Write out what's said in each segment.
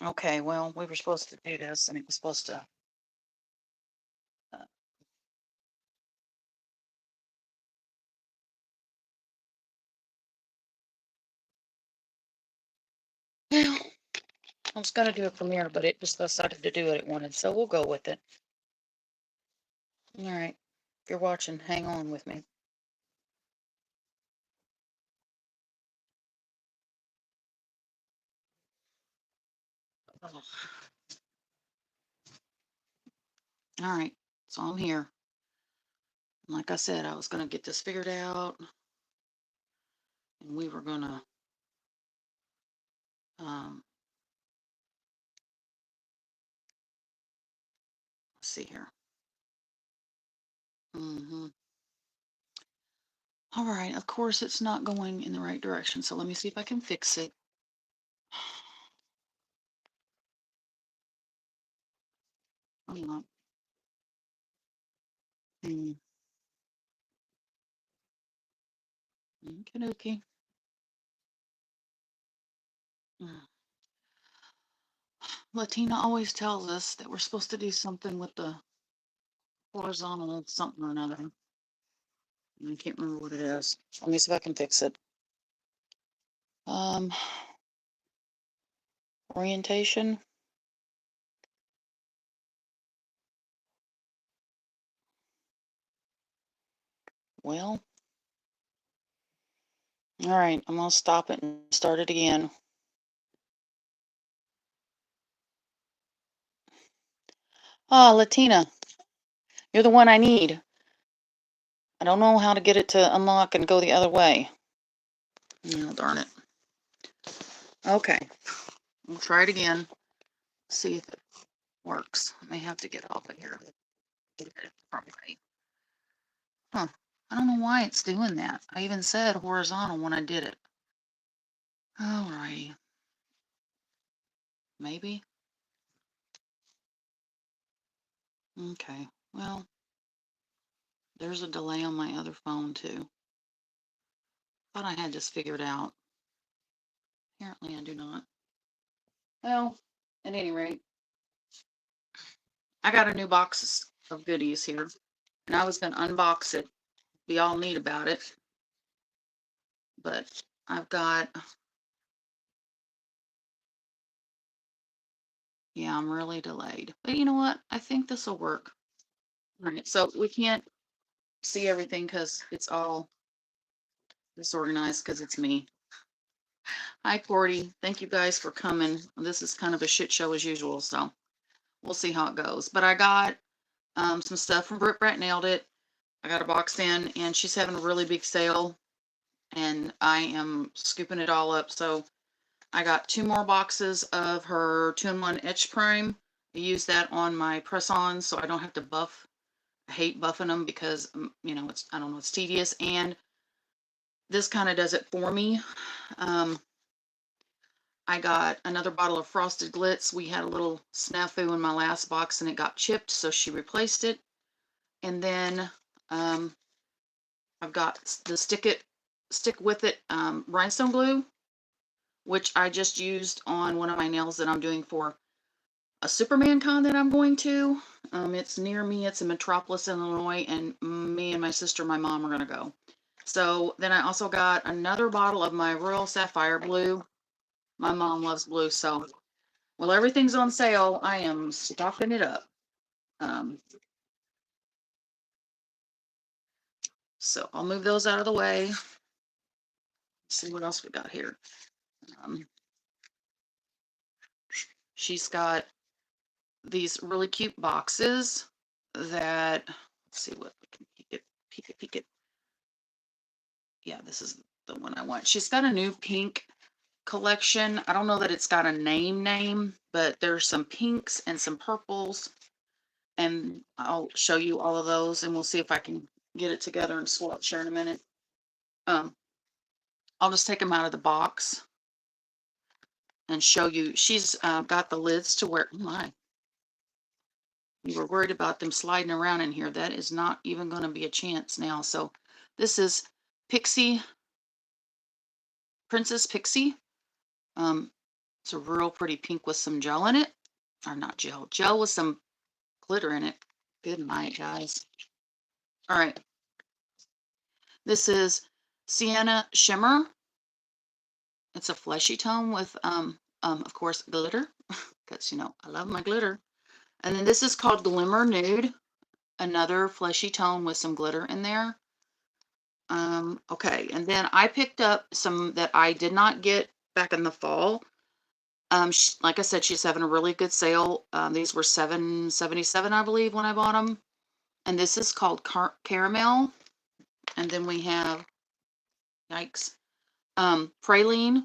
Okay, well, we were supposed to do this, and it was supposed to. Uh, well, I was gonna do a premiere, but it just decided to do what it wanted, so we'll go with it. All right. If you're watching, hang on with me. Oh, all right, so I'm here. Like I said, I was gonna get this figured out, and we were gonna um, let's see here. Mm-hmm. All right, of course it's not going in the right direction, so let me see if I can fix it. Hold on. Mm, okay, okay. Latina always tells us that we're supposed to do something with the horizontal something or another. I can't remember what it is. Let me see if I can fix it. Um, orientation. Well, all right, I'm gonna stop it and start it again. Ah, Latina, you're the one I need. I don't know how to get it to unlock and go the other way. Oh, darn it. Okay, we'll try it again. See if it works. I may have to get off of here. Get it from right. Huh. I don't know why it's doing that. I even said horizontal when I did it. Alrighty. Maybe. Okay. Well, there's a delay on my other phone too. Thought I had this figured out. Apparently I do not. Well, at any rate, I got a new box of goodies here. And I was gonna unbox it. Be all neat about it. But I've got, yeah, I'm really delayed. But you know what? I think this will work. All right, so we can't see everything because it's all disorganized because it's me. Hi, Cordy. Thank you guys for coming. This is kind of a shit show as usual, so we'll see how it goes. But I got some stuff from Brit Nailed It. I got a box in, and she's having a really big sale, and I am scooping it all up. So I got 2 more boxes of her 2-in-1 Etch Prime. I use that on my press-ons, so I don't have to buff. I hate buffing them because, you know, it's, I don't know, it's tedious, and this kind of does it for me. I got another bottle of Frosted Glitz. We had a little snafu in my last box and it got chipped, so she replaced it. And then I've got the stick with it rhinestone glue, which I just used on one of my nails that I'm doing for a Superman con that I'm going to. It's near me. It's in Metropolis, Illinois, and me and my sister, my mom are going to go. So then I also got another bottle of my Royal Sapphire Blue. My mom loves blue, so well, everything's on sale. I am stocking it up. Um, so I'll move those out of the way. Let's see what else we got here. Um, she's got these really cute boxes that, let's see what we can peek it. Yeah, this is the one I want. She's got a new pink collection. I don't know that it's got a name, but there's some pinks and some purples, and I'll show you all of those, and we'll see if I can get it together and swatch here in a minute. I'll just take them out of the box and show you. She's got the lids to where, oh my, you were worried about them sliding around in here. That is not even going to be a chance now. So this is Pixie, Princess Pixie. Um, It's a real pretty pink with some gel in it. Or not gel. Gel with some glitter in it. Good night, guys. All right. This is Sienna Shimmer. It's a fleshy tone with, of course, glitter. Because, you know, I love my glitter. And then this is called Glimmer Nude. Another fleshy tone with some glitter in there. Okay, and then I picked up some that I did not get back in the fall. Like I said, she's having a really good sale. These were $7.77, I believe, when I bought them. And this is called Caramel. And then we have, yikes, Praline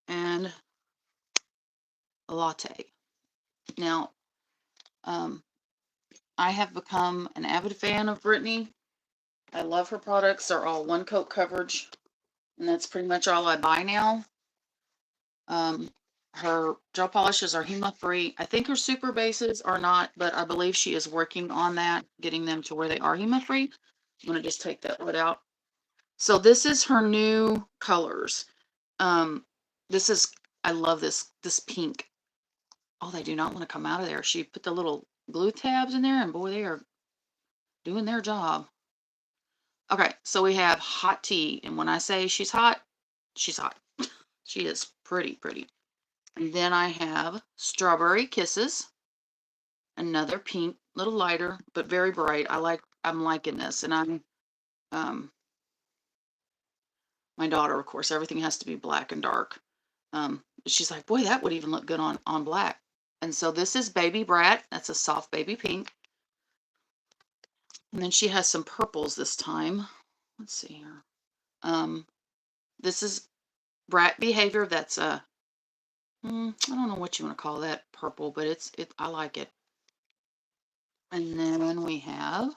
and a Latte. Now, I have become an avid fan of Brittany. I love her products. They're all one coat coverage, and that's pretty much all I buy now. Her gel polishes are HEMA-free. I think her super bases are not, but I believe she is working on that, getting them to where they are HEMA-free. I'm going to just take that lid out. So this is her new colors. This is, I love this pink. Oh, they do not want to come out of there. She put the little glue tabs in there, and boy, they are doing their job. Okay, so we have Hot Tea, and when I say she's hot, she's hot. She is pretty. And then I have Strawberry Kisses, another pink, little lighter, but very bright. I'm liking this, and my daughter, of course, everything has to be black and dark. She's like, boy, that would even look good on black. And so this is Baby Brat. That's a soft baby pink. And then she has some purples this time. Let's see here. This is Brat Behavior. That's a, I don't know what you want to call that purple, but I like it. And then we have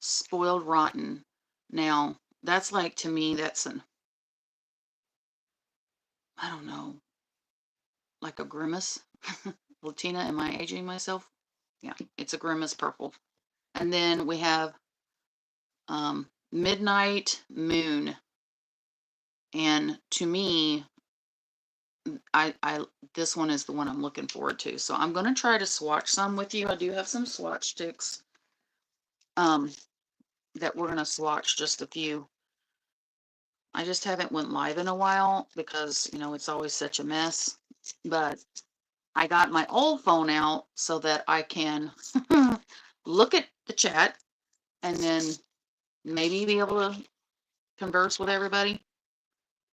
Spoiled Rotten. Now, that's like, to me, that's I don't know, like a Grimace. Latina, am I aging myself? Yeah, it's a Grimace purple. And then we have Midnight Moon. And to me, this one is the one I'm looking forward to. So I'm going to try to swatch some with you. I do have some swatch sticks that we're going to swatch just a few. I just haven't went live in a while because, you know, it's always such a mess. But I got my old phone out so that I can look at the chat and then maybe be able to converse with everybody.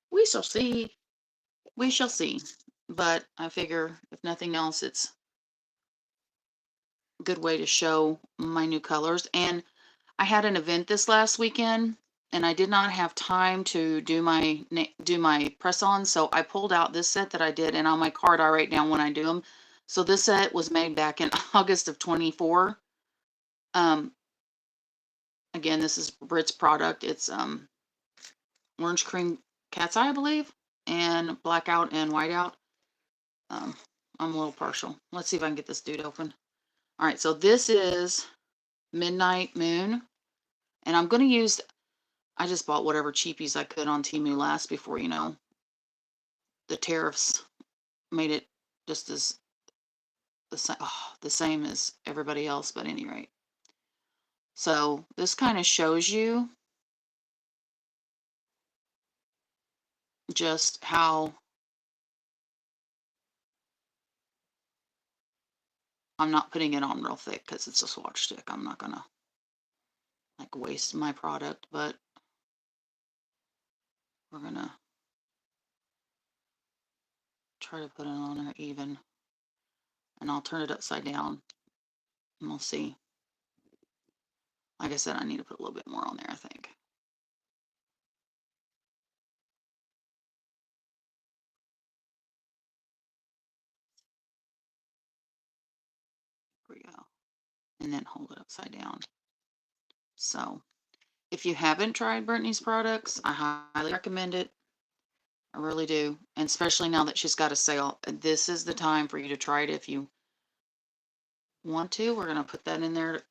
We shall see. We shall see. But I figure if nothing else, it's a good way to show my new colors. And I had an event this last weekend and I did not have time to do my press on, so I pulled out this set that I did, and on my card I write down when I do them. So this set was made back in August of 24. Again, this is Brit's product. It's orange cream cat's eye, I believe, and blackout and whiteout. I'm a little partial. Let's see if I can get this dude open. All right, so this is Midnight Moon, and I'm going to use, I just bought whatever cheapies I could on Temu last before, you know, the tariffs made it just as the same as everybody else, but at any rate. So this kind of shows you just how I'm not putting it on real thick because it's a swatch stick. I'm not gonna like waste my product, but we're gonna try to put it on there even, and I'll turn it upside down and we'll see. Like I said, I need to put a little bit more on there, I think. Here we go. And then hold it upside down. So if you haven't tried Brittany's products, I highly recommend it. I really do. And especially now that she's got a sale, this is the time for you to try it if you want to. We're going to put that in there to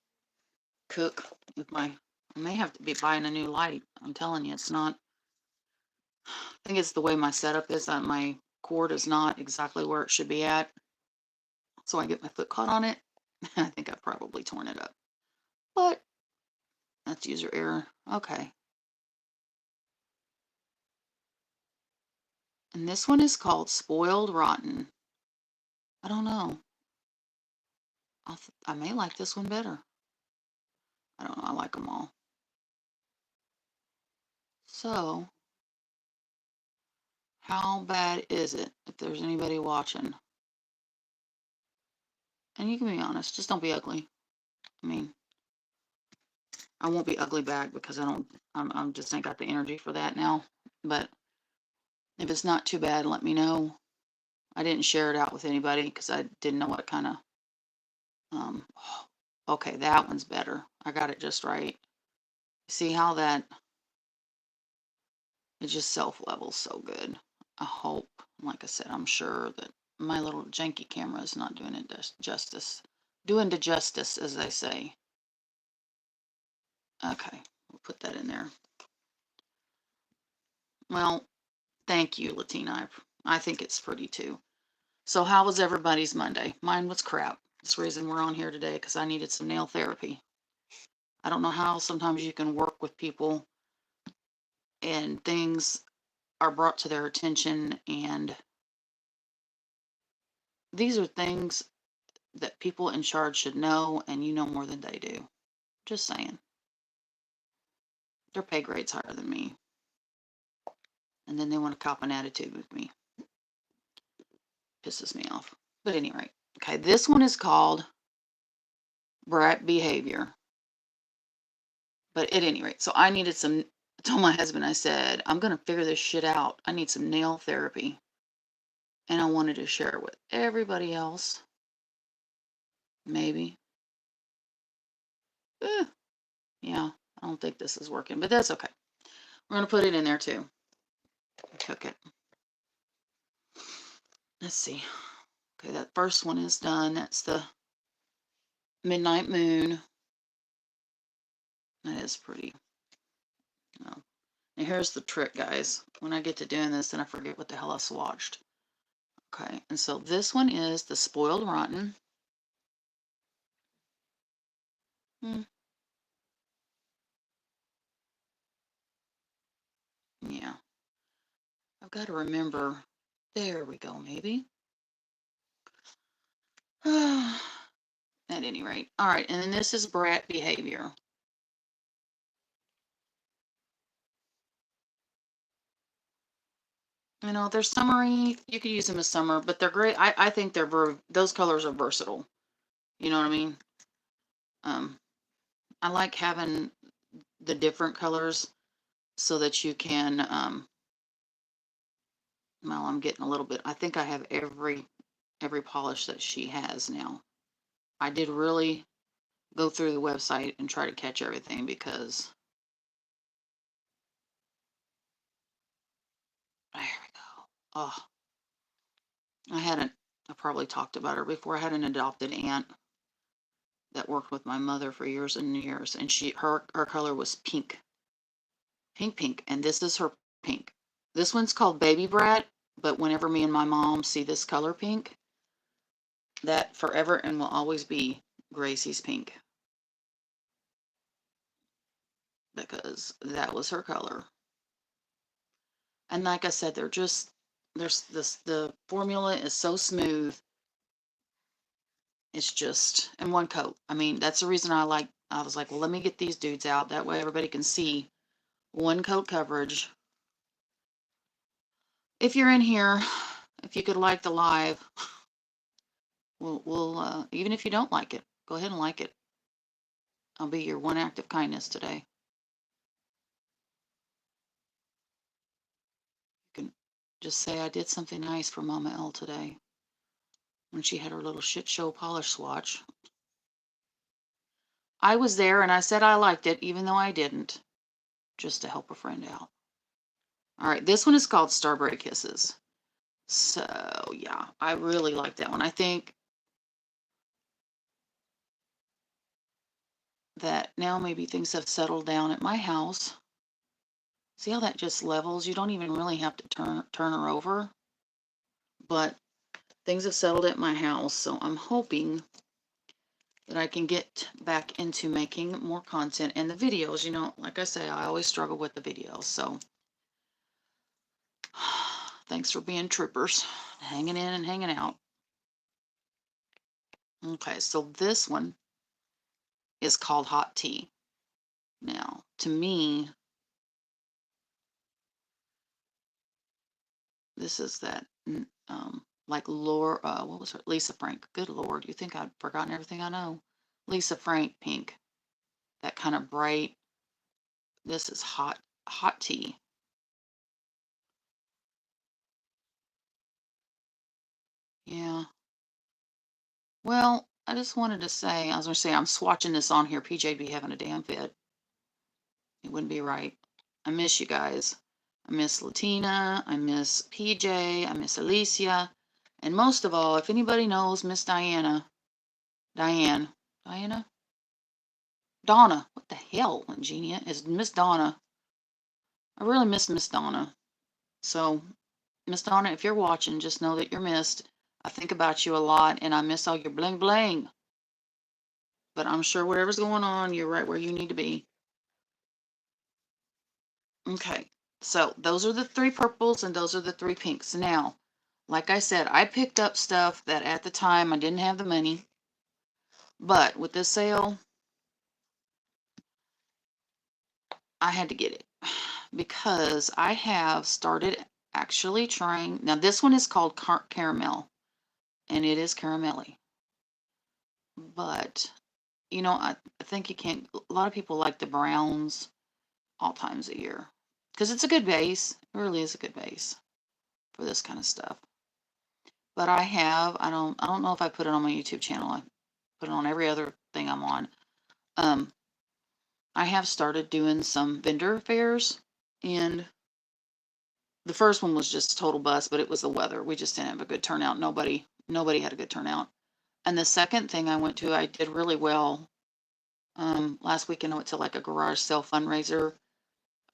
cook with I may have to be buying a new light. I'm telling you, it's not I think it's the way my setup is that my cord is not exactly where it should be at. So I get my foot caught on it. I think I've probably torn it up. But that's user error. Okay. And this one is called Spoiled Rotten. I don't know. I may like this one better. I don't know. I like them all. So, how bad is it if there's anybody watching? And you can be honest. Just don't be ugly. I mean, I won't be ugly back because I'm just ain't got the energy for that now. But if it's not too bad, let me know. I didn't share it out with anybody because I didn't know what kind of, okay, that one's better. I got it just right. See how that, it just self-levels so good. I hope, like I said, I'm sure that my little janky camera is not doing it justice. Doing to justice, as they say. Okay, we'll put that in there. Well, thank you, Latina. I think it's pretty too. So how was everybody's Monday? Mine was crap. That's the reason we're on here today, because I needed some nail therapy. I don't know how sometimes you can work with people and things are brought to their attention, and these are things that people in charge should know, and you know more than they do. Just saying. Their pay grade's higher than me. And then they want to cop an attitude with me. Pisses me off. But anyway, okay, this one is called Brat Behavior. But at any rate, so I needed some, I told my husband, I said, I'm going to figure this shit out. I need some nail therapy. And I wanted to share it with everybody else. Maybe. Yeah, I don't think this is working, but that's okay. We're going to put it in there too. Cook it. Let's see. Okay, that first one is done. That's the Midnight Moon. That is pretty. Oh. And here's the trick, guys. When I get to doing this, then I forget what the hell I swatched. Okay, and so this one is the Spoiled Rotten. Yeah. I've got to remember. There we go, maybe. At any rate. All right, and then this is Brat Behavior. You know, they're summery. You could use them as summer, but they're great. I think they're those colors are versatile. You know what I mean? I like having the different colors so that you can, well, I'm getting a little bit, I think I have every polish that she has now. I did really go through the website and try to catch everything because, there we go. Oh, I probably talked about her before. I had an adopted aunt that worked with my mother for years and years, and her color was pink. Pink, and this is her pink. This one's called Baby Brat, but whenever me and my mom see this color pink, that forever and will always be Gracie's pink. Because that was her color. And like I said, the formula is so smooth. It's just in one coat. I mean, that's the reason I was like, well, let me get these dudes out. That way everybody can see one coat coverage. If you're in here, if you could like the live, we'll even if you don't like it, go ahead and like it. I'll be your one act of kindness today. You can just say I did something nice for Mama L today when she had her little shit show polish swatch. I was there and I said I liked it, even though I didn't, just to help a friend out. All right, this one is called Starberry Kisses. So yeah, I really like that one. I think that now maybe things have settled down at my house. See how that just levels? You don't even really have to turn her over. But things have settled at my house, so I'm hoping that I can get back into making more content and the videos. You know, like I say, I always struggle with the videos. So thanks for being troopers, hanging in and hanging out. Okay, so this one is called Hot Tea. Now, to me, this is that, like Laura, what was her? Lisa Frank. Good Lord, you think I'd forgotten everything I know? Lisa Frank pink. That kind of bright. This is hot tea. Yeah. Well, I just wanted to say, I was going to say, I'm swatching this on here. PJ'd be having a damn fit. It wouldn't be right. I miss you guys. I miss Latina. I miss PJ. I miss Alicia. And most of all, if anybody knows Miss Diana, Diana? Donna. What the hell, Ingenia? Is Miss Donna. I really miss Miss Donna. So, Miss Donna, if you're watching, just know that you're missed. I think about you a lot, and I miss all your bling bling. But I'm sure whatever's going on, you're right where you need to be. Okay, so those are the 3 purples and those are the 3 pinks. Now, like I said, I picked up stuff that at the time I didn't have the money. But with this sale, I had to get it because I have started actually trying. Now, this one is called caramel, and it is caramelly. But, you know, I think you can't. A lot of people like the browns all times of year because it's a good base. It really is a good base for this kind of stuff. But I don't know if I put it on my YouTube channel. I put it on every other thing I'm on. I have started doing some vendor fairs, and the first one was just total bust, but it was the weather. We just didn't have a good turnout. Nobody had a good turnout. And the second thing I went to, I did really well. Last weekend I went to like a garage sale fundraiser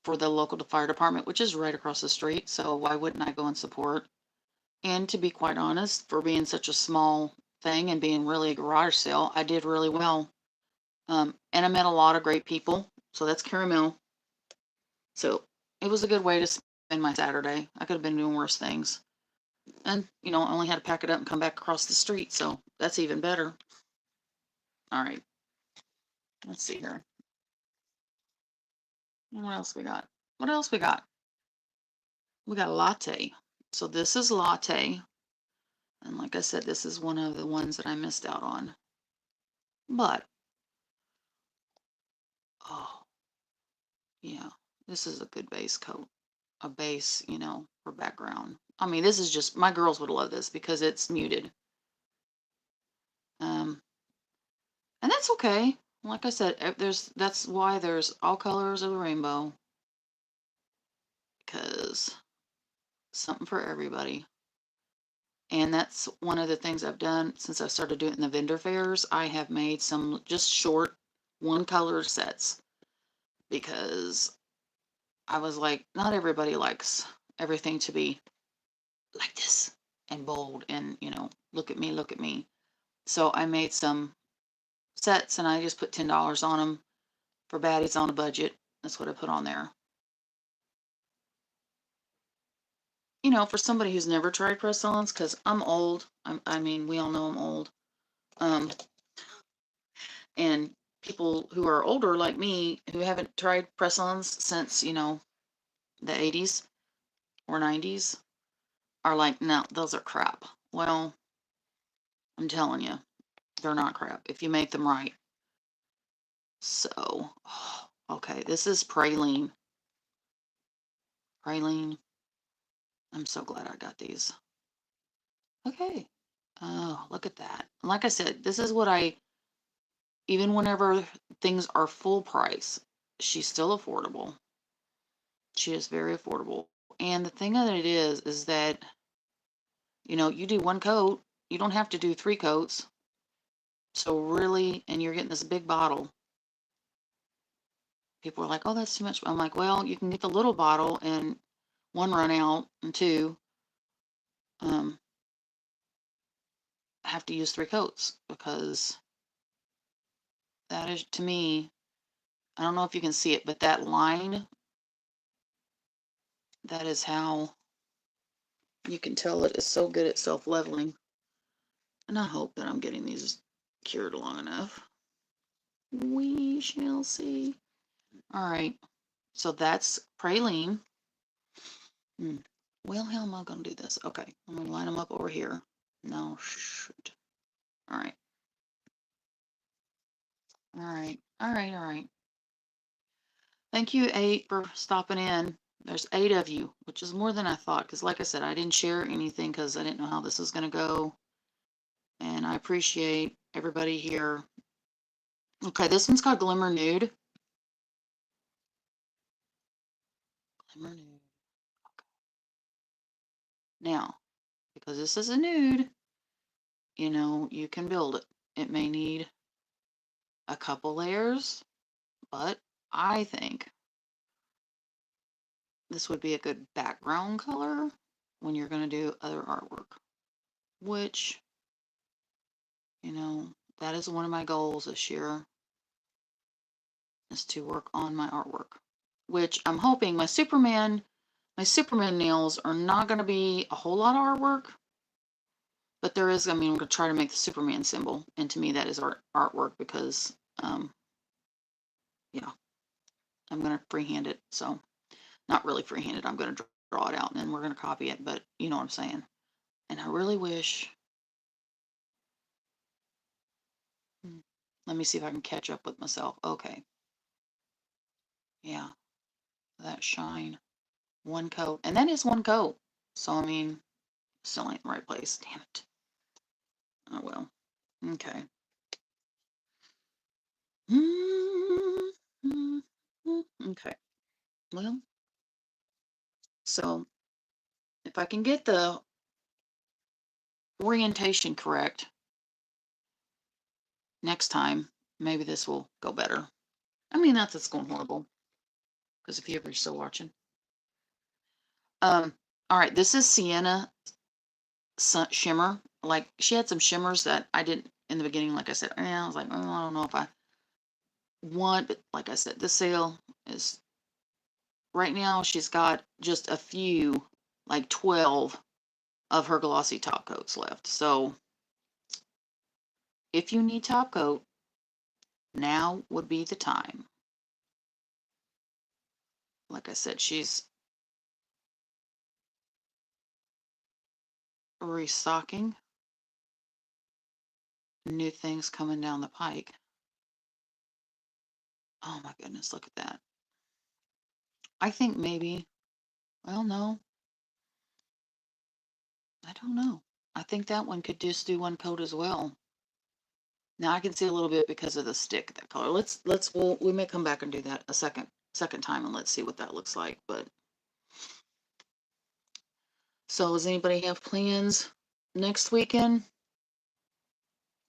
for the local fire department, which is right across the street. So why wouldn't I go and support? And to be quite honest, for being such a small thing and being really a garage sale, I did really well. And I met a lot of great people. So that's caramel. So it was a good way to spend my Saturday. I could have been doing worse things. And, you know, I only had to pack it up and come back across the street. So that's even better. All right. Let's see here. What else we got? What else we got? We got latte. So this is latte. And like I said, this is one of the ones that I missed out on. But, oh, yeah, this is a good base coat. A base, you know, for background. I mean, this is just, my girls would love this because it's muted. And that's okay. Like I said, that's why there's all colors of the rainbow. Because something for everybody. And that's one of the things I've done since I started doing the vendor fairs. I have made some just short 1-color sets because I was like, not everybody likes everything to be like this and bold and, you know, look at me, look at me. So I made some sets and I just put $10 on them for baddies on a budget. That's what I put on there. You know, for somebody who's never tried press-ons, because I'm old. I mean, we all know I'm old. And people who are older like me who haven't tried press-ons since, you know, the 80s or 90s are like, no, those are crap. Well, I'm telling you, they're not crap if you make them right. So, okay, this is praline. Praline. I'm so glad I got these. Okay. Oh, look at that. Like I said, this is what even whenever things are full price, she's still affordable. She is very affordable. And the thing of it is that, you know, you do 1 coat, you don't have to do 3 coats. So really, and you're getting this big bottle. people are like, oh, that's too much. I'm like, well, you can get the little bottle and one, run out, and two, have to use 3 coats, because that is, to me, I don't know if you can see it, but that line, that is how you can tell it is so good at self-leveling. And I hope that I'm getting these cured long enough. We shall see. All right, so that's praline. Well, how am I going to do this? Okay, I'm going to line them up over here. No, shoot. All right. All right. All right. All right. Thank you, 8, for stopping in. There's 8 of you, which is more than I thought, because like I said, I didn't share anything because I didn't know how this was going to go. And I appreciate everybody here. Okay, this one's called Glimmer Nude. Glimmer Nude. Okay. Now, because this is a nude, you know, you can build it. It may need a couple layers, but I think this would be a good background color when you're going to do other artwork, which, you know, that is one of my goals this year, is to work on my artwork, which I'm hoping my Superman nails are not going to be a whole lot of artwork, but there is, I mean, I'm going to try to make the Superman symbol, and to me that is artwork, because, yeah, I'm going to freehand it, so, not really freehand it, I'm going to draw it out, and then we're going to copy it, but you know what I'm saying. And I really wish, let me see if I can catch up with myself. Okay. Yeah, that shine. 1 coat, and that is 1 coat, so I mean, still ain't in the right place. Damn it. Oh well. Okay. Okay. Well, so if I can get the orientation correct next time, maybe this will go better. I mean, not that it's going horrible, because if you ever still watching. All right, this is Sienna Shimmer. Like, she had some shimmers that I didn't in the beginning. Like I said, I was like, oh, I don't know if I want, but like I said, the sale is right now. She's got just a few, like 12 of her glossy top coats left. So if you need top coat, now would be the time. Like I said, she's restocking. New things coming down the pike. Oh my goodness, look at that. I think maybe, well, no, I don't know. I think that one could just do 1 coat as well. Now I can see a little bit because of the stick, that color. We may come back and do that a second time, and let's see what that looks like. But so does anybody have plans next weekend?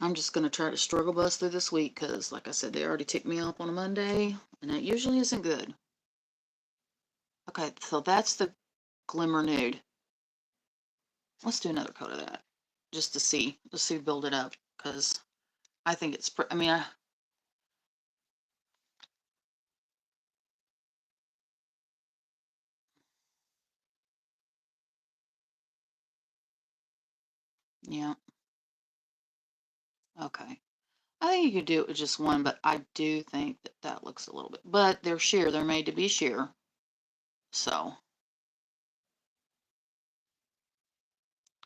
I'm just going to try to struggle bust through this week, because like I said, they already ticked me off on a Monday, and that usually isn't good. Okay, so that's the Glimmer Nude. Let's do another coat of that, just to see. Let's see, build it up, because I think it's, I mean, yeah. Okay. I think you could do it with just 1, but I do think that that looks a little bit, but they're sheer. They're made to be sheer. So.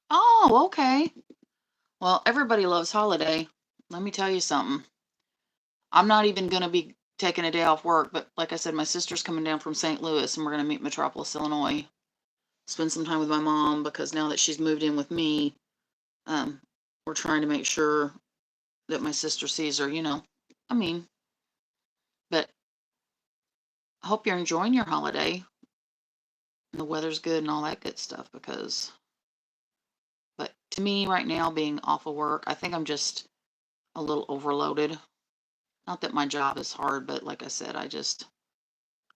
Oh, okay. Well, everybody loves holiday. Let me tell you something. I'm not even going to be taking a day off work, but like I said, my sister's coming down from St. Louis, and we're going to meet Metropolis, Illinois. Spend some time with my mom, because now that she's moved in with me, we're trying to make sure that my sister sees her, you know. I mean, but I hope you're enjoying your holiday and the weather's good and all that good stuff, because, but to me right now, being off of work, I think I'm just a little overloaded. Not that my job is hard, but like I said, I just,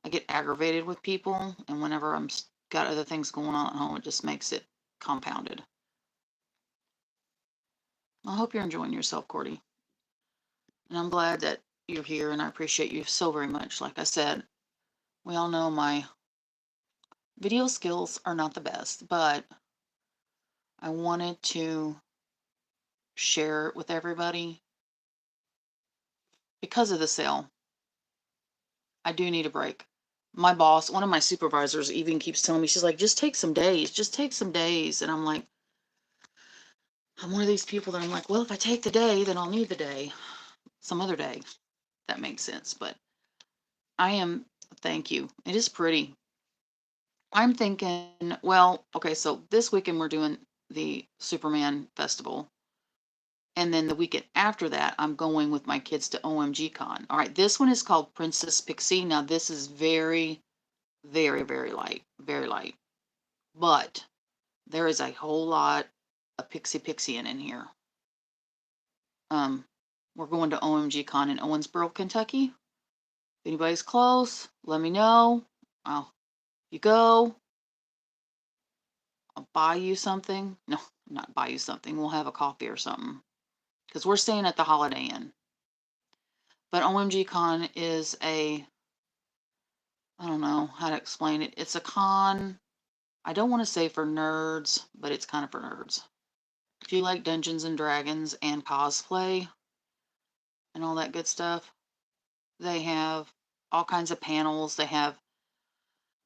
I get aggravated with people, and whenever I'm got other things going on at home, it just makes it compounded. I hope you're enjoying yourself, Cordy. And I'm glad that you're here, and I appreciate you so very much. Like I said, we all know my video skills are not the best, but I wanted to share it with everybody because of the sale. I do need a break. My boss, one of my supervisors, even keeps telling me, she's like, just take some days, just take some days. And I'm like, I'm one of these people that I'm like, well, if I take the day, then I'll need the day some other day. That makes sense. But thank you. It is pretty. I'm thinking, well, okay, so this weekend we're doing the Superman Festival. And then the weekend after that, I'm going with my kids to OMG Con. All right, this one is called Princess Pixie. Now, this is very, very, very light, very light. But there is a whole lot of Pixie in here. We're going to OMG Con in Owensboro, Kentucky. If anybody's close, let me know. You go. I'll buy you something. No, not buy you something. We'll have a coffee or something. Because we're staying at the Holiday Inn. But OMG Con is I don't know how to explain it. It's a con, I don't want to say for nerds, but it's kind of for nerds. If you like Dungeons and Dragons and cosplay and all that good stuff, they have all kinds of panels. They have,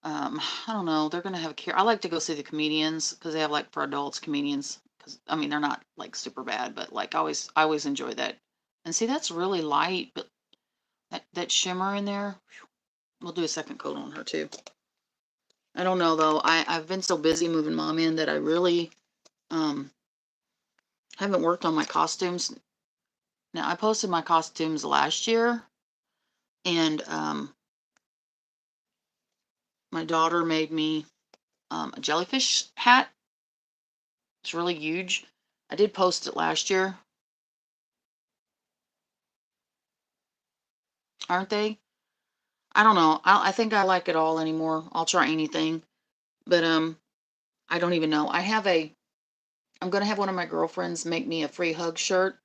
I don't know, they're going to have I like to go see the comedians because they have like for adults comedians. Because, I mean, they're not like super bad, but like I always enjoy that. And see, that's really light, but that shimmer in there, we'll do a second coat on her too. I don't know though. I've been so busy moving Mom in that I really haven't worked on my costumes. Now I posted my costumes last year, and my daughter made me a jellyfish hat. It's really huge. I did post it last year. Aren't they? I don't know. I think I like it all anymore. I'll try anything, but I don't even know. I'm gonna have one of my girlfriends make me a free hug shirt.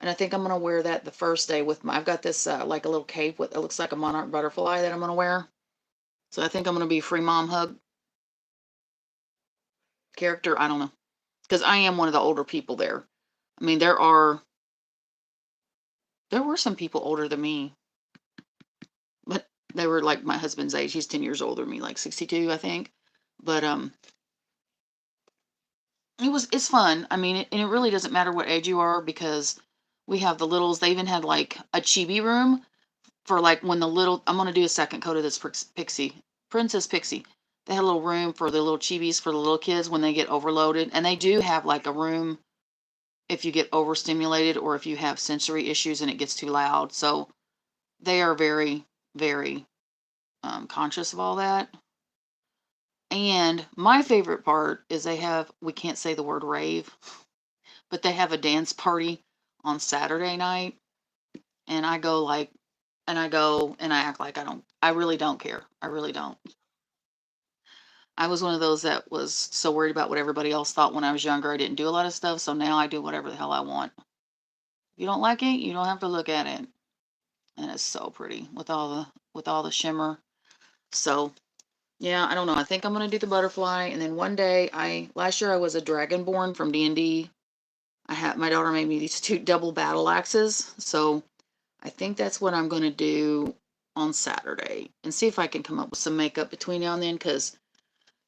And I think I'm going to wear that the first day with I've got this like a little cape with, it looks like a monarch butterfly that I'm going to wear. So I think I'm going to be free mom hug character. I don't know. Because I am one of the older people there. I mean, there were some people older than me, but they were like my husband's age. He's 10 years older than me, like 62, I think. But it's fun. I mean, and it really doesn't matter what age you are because we have the littles. They even had like a chibi room for like when I'm going to do a second coat of this Princess Pixie. They had a little room for the little chibis for the little kids when they get overloaded. And they do have like a room if you get overstimulated or if you have sensory issues and it gets too loud. So they are very, very conscious of all that. And my favorite part is we can't say the word rave, but they have a dance party on Saturday night. And I go and I act like I really don't care. I really don't. I was one of those that was so worried about what everybody else thought when I was younger. I didn't do a lot of stuff, so now I do whatever the hell I want. If you don't like it, you don't have to look at it. And it's so pretty with all the shimmer. So, yeah, I don't know. I think I'm going to do the butterfly, and then one day last year I was a dragonborn from D&D. My daughter made me these 2 double battle axes, so I think that's what I'm going to do on Saturday and see if I can come up with some makeup between now and then, because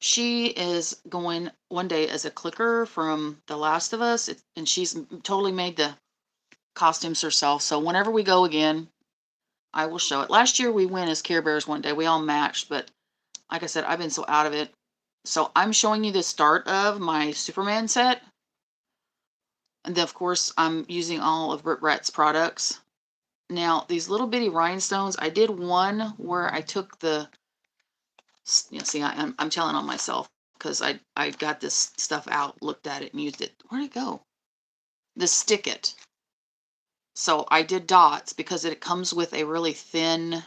she is going one day as a clicker from The Last of Us, and she's totally made the costumes herself. So whenever we go again, I will show it. Last year we went as Care Bears one day. We all matched, but like I said, I've been so out of it. So I'm showing you the start of my Superman set. And then, of course, I'm using all of Brit Brat's products. Now, these little bitty rhinestones, I did one where I took see, I'm telling on myself because I got this stuff out, looked at it, and used it. Where'd it go? The Stick It. So I did dots because it comes with a really thin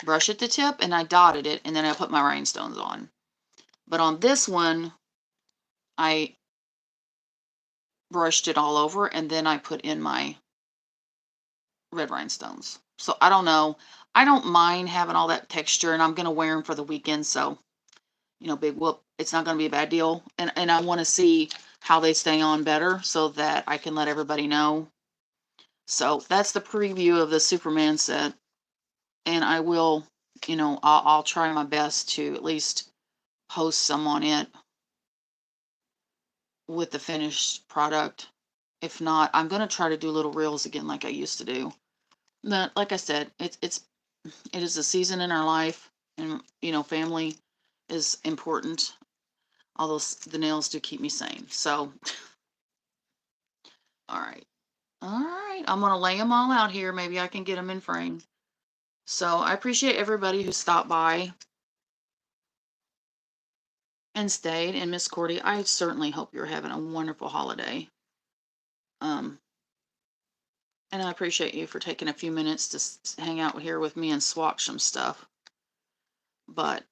brush at the tip and I dotted it, and then I put my rhinestones on. But on this one, I brushed it all over, and then I put in my red rhinestones. So I don't know. I don't mind having all that texture, and I'm going to wear them for the weekend. So, big whoop. It's not going to be a bad deal. And I want to see how they stay on better so that I can let everybody know. So that's the preview of the Superman set. And I will, I'll try my best to at least post some on it with the finished product. If not, I'm going to try to do little reels again like I used to do. But like I said, it is a season in our life, and family is important. Although the nails do keep me sane. So, all right. I'm going to lay them all out here. Maybe I can get them in frame. So I appreciate everybody who stopped by and stayed. And Miss Cordy, I certainly hope you're having a wonderful holiday. And I appreciate you for taking a few minutes to hang out here with me and swatch some stuff. But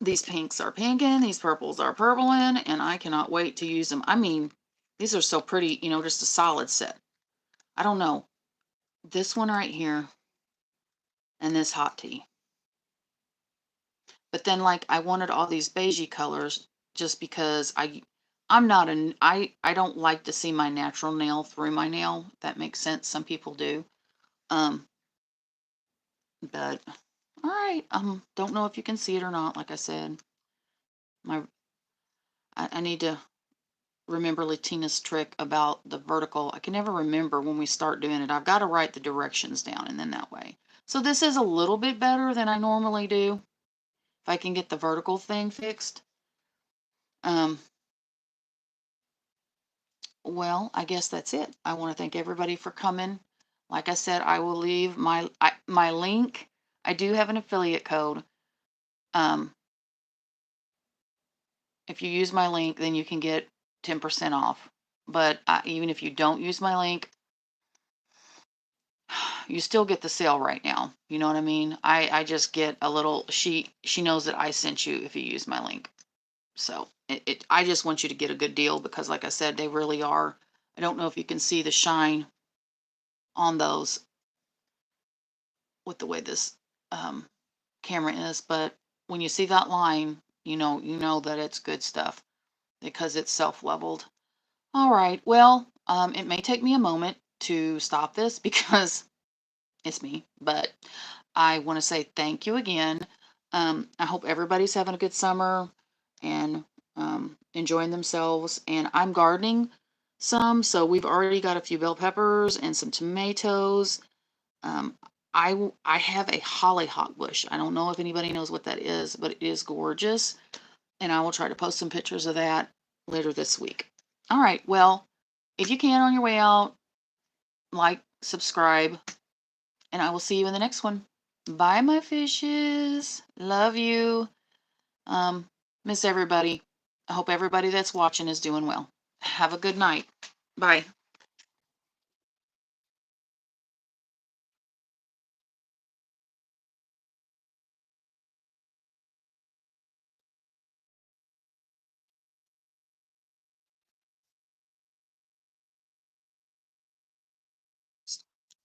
these pinks are pinking, these purples are purpling, and I cannot wait to use them. I mean, these are so pretty, just a solid set. I don't know. This one right here and this hot tea. But then, like, I wanted all these beigey colors just because I'm not I don't like to see my natural nail through my nail. If that makes sense. Some people do. But all right. Don't know if you can see it or not. Like I said, I need to remember Latina's trick about the vertical. I can never remember when we start doing it. I've got to write the directions down, and then that way. So this is a little bit better than I normally do. If I can get the vertical thing fixed. Well, I guess that's it. I want to thank everybody for coming. Like I said, I will leave my link. I do have an affiliate code. If you use my link, then you can get 10% off. But even if you don't use my link, you still get the sale right now. You know what I mean? I just get a little, she knows that I sent you if you use my link. So I just want you to get a good deal because like I said, they really are. I don't know if you can see the shine on those with the way this camera is, but when you see that line, you know that it's good stuff because it's self-leveled. All right, well, it may take me a moment to stop this because it's me, but I want to say thank you again. I hope everybody's having a good summer and enjoying themselves. And I'm gardening some, so we've already got a few bell peppers and some tomatoes. I have a hollyhock bush. I don't know if anybody knows what that is, but it is gorgeous. And I will try to post some pictures of that later this week. All right, well, if you can on your way out, like, subscribe, and I will see you in the next one. Bye, my fishes. Love you. Miss everybody. I hope everybody that's watching is doing well. Have a good night. Bye.